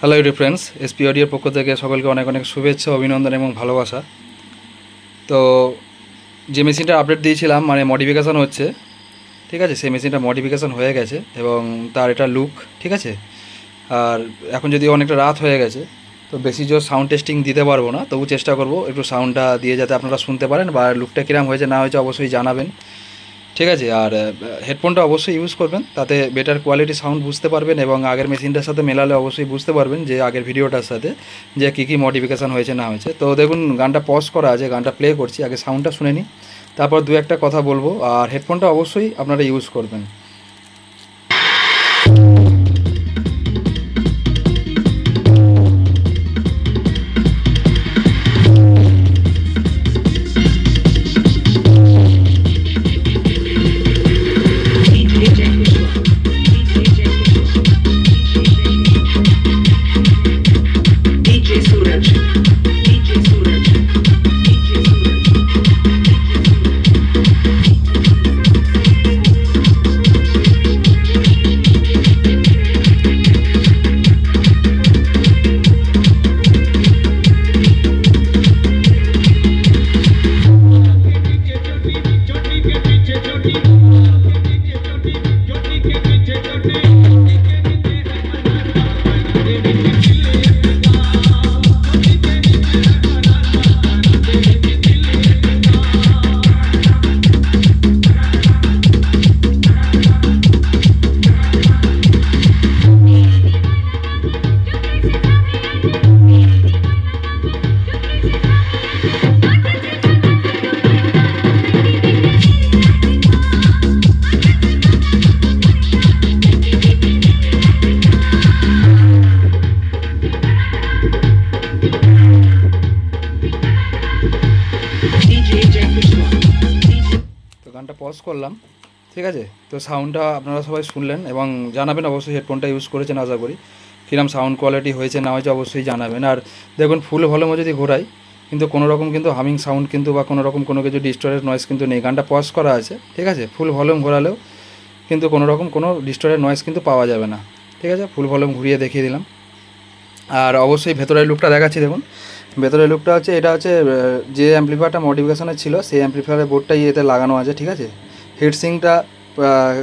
Hello YouTube friends, SP অডিওর পক্ষ থেকে সকলকে অনেক অনেক শুভেচ্ছা, অভিনন্দন এবং ভালোবাসা। তো যে মেশিনটা আপডেট দিয়েছিলাম, মানে মডিফিকেশান হচ্ছে, ঠিক আছে, সেই মেশিনটা মডিফিকেশান হয়ে গেছে এবং তার এটা লুক ঠিক আছে। আর এখন যদি অনেকটা রাত হয়ে গেছে, তো বেশি জোর সাউন্ড টেস্টিং দিতে পারবো না, তবু চেষ্টা করব একটু সাউন্ডটা দিয়ে যাতে আপনারা শুনতে পারেন বা লুকটা কীরকম হয়েছে না হয়েছে অবশ্যই জানাবেন, ঠিক আছে। আর হেডফোনটা অবশ্যই ইউজ করবেন, তাতে বেটার কোয়ালিটি সাউন্ড বুঝতে পারবেন এবং আগের মেশিনটার সাথে মেলালে অবশ্যই বুঝতে পারবেন যে আগের ভিডিওটার সাথে যে কী কী মডিফিকেশান হয়েছে না হয়েছে। তো দেখুন, গানটা পজ করা আছে, গানটা প্লে করছি, আগে সাউন্ডটা শুনে নিই, তারপর দু একটা কথা বলবো। আর হেডফোনটা অবশ্যই আপনারা ইউজ করবেন। তো গানটা পজ করলাম, ঠিক আছে। তো সাউন্ডটা আপনারা সবাই শুনলেন এবং জানাবেন অবশ্যই হেডফোনটা ইউজ করেছেন, আশা করি কিরম সাউন্ড কোয়ালিটি হয়েছে না হয়েছে অবশ্যই জানাবেন। আর দেখুন, ফুল ভলিউমে যদি ঘোরাই কিন্তু কোনো রকম কিন্তু হামিং সাউন্ড কিন্তু বা কোনো রকম কোনো কিছু ডিস্টর্টেড নয়েজ কিন্তু নেই। গানটা পজ করা আছে, ঠিক আছে। ফুল ভলিউম ঘোরালেও কিন্তু কোনো রকম কোনো ডিস্টর্টেড নয়েজ কিন্তু পাওয়া যাবে না, ঠিক আছে। ফুল ভলিউম ঘুরিয়ে দেখিয়ে দিলাম। আর অবশ্যই ভেতরের লুকটা দেখাচ্ছি, দেখুন ভেতরের লুকটা হচ্ছে, এটা হচ্ছে যে অ্যাম্প্লিফায়ারটা মডিফিকেশানে ছিল সেই অ্যাম্প্লিফায়ারের বোর্ডটাই এতে লাগানো আছে, ঠিক আছে। হিটসিংটা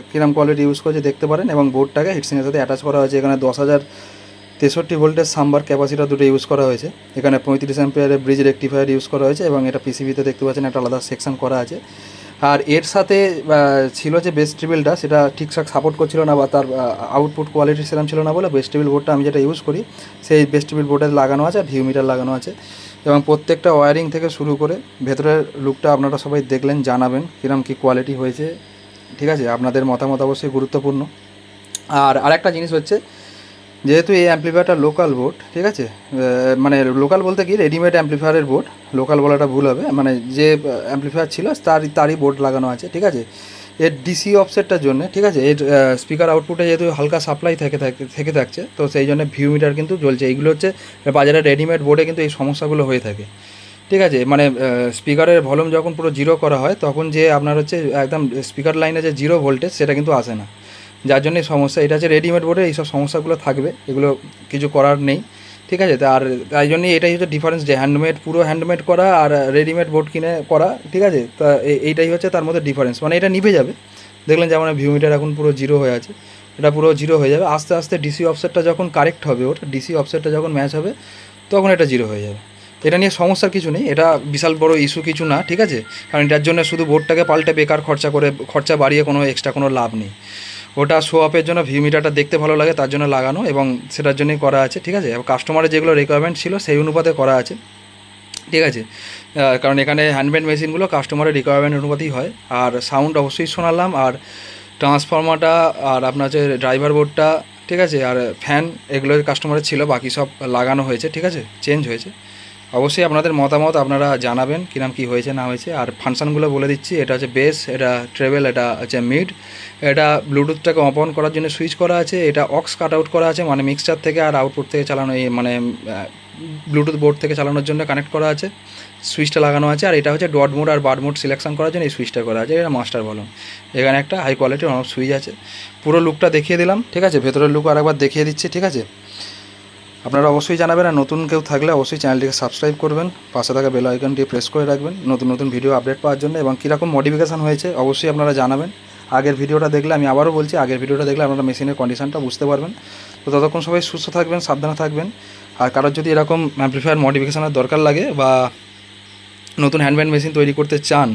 কীরকম কোয়ালিটি ইউজ করেছে দেখতে পারেন এবং বোর্ডটাকে হিটসিংয়ের সাথে অ্যাটাচ করা হয়েছে। এখানে 10,063 ভোল্টের সাম্বার ক্যাপাসিটার দুটো ইউজ করা হয়েছে। এখানে 35 অ্যাম্পিয়ারের ব্রিজ রেকটিফায়ার ইউজ করা হয়েছে এবং এটা পিসিবিতে দেখতে পাচ্ছেন একটা আলাদা সেকশন করা আছে। আর এর সাথে ছিল যে বেস টেবিলটা, সেটা ঠিকঠাক সাপোর্ট করছিল না বা তার আউটপুট কোয়ালিটি সেরকম ছিল না বলে বেস টেবিল বোর্ডটা আমি যেটা ইউজ করি সেই বেস টেবিল বোর্ডে লাগানো আছে, আর ভিউ মিটার লাগানো আছে এবং প্রত্যেকটা ওয়্যারিং থেকে শুরু করে ভেতরের লুকটা আপনারা সবাই দেখলেন, জানাবেন কীরকম কী কোয়ালিটি হয়েছে, ঠিক আছে। আপনাদের মতামত অবশ্যই গুরুত্বপূর্ণ। আর আরেকটা জিনিস হচ্ছে, যেহেতু এই অ্যাম্প্লিফায়ারটা লোকাল বোর্ড, ঠিক আছে, মানে লোকাল বলতে কি রেডিমেড অ্যাম্প্লিফায়ারের বোর্ড, লোকাল বলাটা ভুল হবে, মানে যে অ্যাম্প্লিফায়ার ছিল তারই বোর্ড লাগানো আছে, ঠিক আছে। এর ডিসি অফসেটটার জন্য, ঠিক আছে, এর স্পিকার আউটপুটে যেহেতু হালকা সাপ্লাই থেকে থাকছে, তো সেই জন্য ভিউ মিটার কিন্তু জ্বলছে। এইগুলো হচ্ছে বাজারে রেডিমেড বোর্ডে কিন্তু এই সমস্যাগুলো হয়ে থাকে, ঠিক আছে। মানে স্পিকারের ভলিউম যখন পুরো জিরো করা হয় তখন যে আপনার হচ্ছে একদম স্পিকার লাইনে যে জিরো ভোল্টেজ সেটা কিন্তু আসে না, যার জন্য সমস্যা। এটা হচ্ছে রেডিমেড বোর্ডে এইসব সমস্যাগুলো থাকবে, এগুলো কিছু করার নেই, ঠিক আছে। তাই জন্যই এটাই হচ্ছে ডিফারেন্স, যে হ্যান্ডমেড পুরো হ্যান্ডমেড করা আর রেডিমেড বোর্ড কিনে করা, ঠিক আছে। তা এইটাই হচ্ছে তার মধ্যে ডিফারেন্স, মানে এটা নিভে যাবে। দেখলেন যেমন ভিউ মিটার এখন পুরো জিরো হয়ে আছে, এটা পুরো জিরো হয়ে যাবে আস্তে আস্তে। ডিসি অফসেটটা যখন কারেক্ট হবে, ওটা ডিসি অফসেটটা যখন ম্যাচ হবে তখন এটা জিরো হয়ে যাবে। এটা নিয়ে সমস্যার কিছু নেই, এটা বিশাল বড় ইস্যু কিছু না, ঠিক আছে। কারণ এটার জন্য শুধু বোর্ডটাকে পাল্টে বেকার খরচা বাড়িয়ে কোনো এক্সট্রা কোনো লাভ নেই। ওটা শো অফের জন্য ভিউ মিটারটা দেখতে ভালো লাগে তার জন্য লাগানো এবং সেটার জন্যই করা আছে, ঠিক আছে। কাস্টমারের যেগুলো রিকোয়ারমেন্ট ছিল সেই অনুপাতে করা আছে, ঠিক আছে। কারণ এখানে হ্যান্ডমেড মেশিনগুলো কাস্টমারের রিকোয়ারমেন্ট অনুপাতেই হয়। আর সাউন্ড অবশ্যই শোনালাম, আর ট্রান্সফর্মারটা আর আপনার যে ড্রাইভার বোর্ডটা, ঠিক আছে, আর ফ্যান এগুলো কাস্টমারের ছিল, বাকি সব লাগানো হয়েছে, ঠিক আছে, চেঞ্জ হয়েছে। অবশ্যই আপনাদের মতামত আপনারা জানাবেন কিরম কী হয়েছে না হয়েছে। আর ফাংশানগুলো বলে দিচ্ছি, এটা হচ্ছে বেস, এটা ট্রেবেল, এটা হচ্ছে মিড, এটা ব্লুটুথটাকে অফ অন করার জন্য সুইচ করা আছে, এটা অক্স কাট আউট করা আছে, মানে মিক্সচার থেকে আর আউটপুট থেকে চালানো, এই মানে ব্লুটুথ বোর্ড থেকে চালানোর জন্য কানেক্ট করা আছে, সুইচটা লাগানো আছে। আর এটা হচ্ছে ডট মোড আর বার মোড সিলেকশন করার জন্য এই সুইচটা করা আছে, এটা মাস্টার ভলিউম। এখানে একটা হাই কোয়ালিটির সুইচ আছে। পুরো লুকটা দেখিয়ে দিলাম, ঠিক আছে। ভেতরের লুক আরেকবার দেখিয়ে দিচ্ছি, ঠিক আছে। আপনারা অবশ্যই জানাবেন, আর নতুন কেউ থাকলে অবশ্যই চ্যানেলটিকে সাবস্ক্রাইব করবেন, পাশে থাকা বেল আইকনটি প্রেস করে রাখবেন নতুন নতুন ভিডিও আপডেট পাওয়ার জন্য। এবং কীরকম মডিফিকেশান হয়েছে অবশ্যই আপনারা জানাবেন। আগের ভিডিওটা দেখলে, আমি আবারও বলছি, আগের ভিডিওটা দেখলে আপনারা মেশিনের কন্ডিশনটা বুঝতে পারবেন। তো ততক্ষণ সবাই সুস্থ থাকবেন, সাবধানে থাকবেন। আর কারোর যদি এরকম অ্যাম্প্লিফায়ার মডিফিকেশানের দরকার লাগে বা নতুন হ্যান্ডব্যান্ড মেশিন তৈরি করতে চান,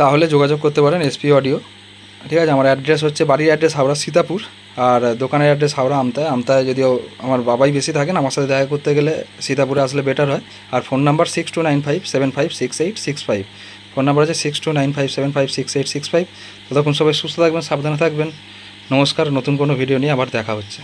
তাহলে যোগাযোগ করতে পারেন এসপি অডিও। ঠিক আছে, আমার অ্যাড্রেস হচ্ছে, বাড়ির অ্যাড্রেস হাওড়া সীতাপুর, আর দোকানের অ্যাড্রেস হাওড়া আমতায়। আমতায় যদিও আমার বাবাই বেশি থাকেন, আমার সাথে দেখা করতে গেলে সীতাপুরে আসলে বেটার হয়। আর ফোন নাম্বার 6295756865। ফোন নাম্বার আছে 6295756865। ততক্ষণ সবাই সুস্থ থাকবেন, সাবধানে থাকবেন। নমস্কার, নতুন কোনো ভিডিও নিয়ে আবার দেখা হচ্ছে।